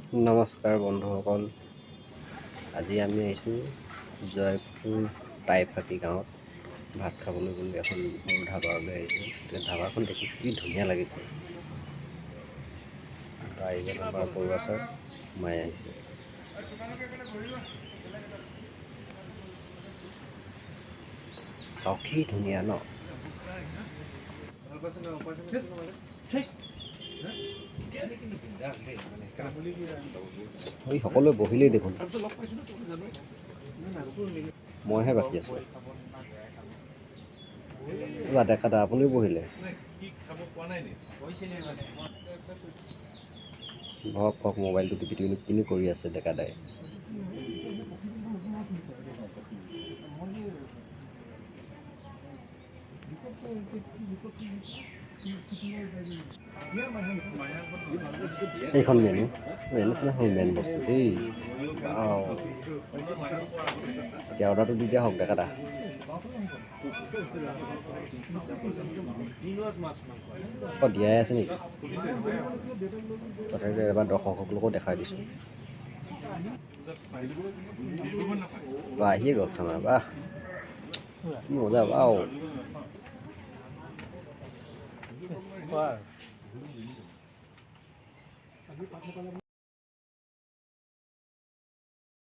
নমস্কাৰ বন্ধুসকল, আজি আমি আহিছোঁ জয়পুৰ টাইফাটি গাঁৱত ভাত খাবলৈ বুলি এখন সৰু ধাবালৈ আহিছোঁ। ধাবাখন দেখি কি ধুনীয়া লাগিছে। আহিব নাম্বাৰ পৰুৱা ছাৰ সোমাই আহিছে। চাউকি ধুনীয়া ন। সকলোৱে বহিলেই দেখোন, মইহে বাকী আছোঁ। ডেকা দা আপুনিও বহিলে। ভক ভক মোবাইলটো টিপি টিপি কিনো কৰি আছে ডেকা দাই। এইখন মেনুখন হ'ল মেইন বস্তু দেই। এতিয়া অৰ্ডাৰটো দি দিয়া হওক ডেকা দা। দিয়াই আছে নেকি? তথাপিও এবাৰ দৰ্শকসকলকো দেখাই দিছোঁ। আহিয়ে গ'ল খানা, বাহ কি মজা, বাও।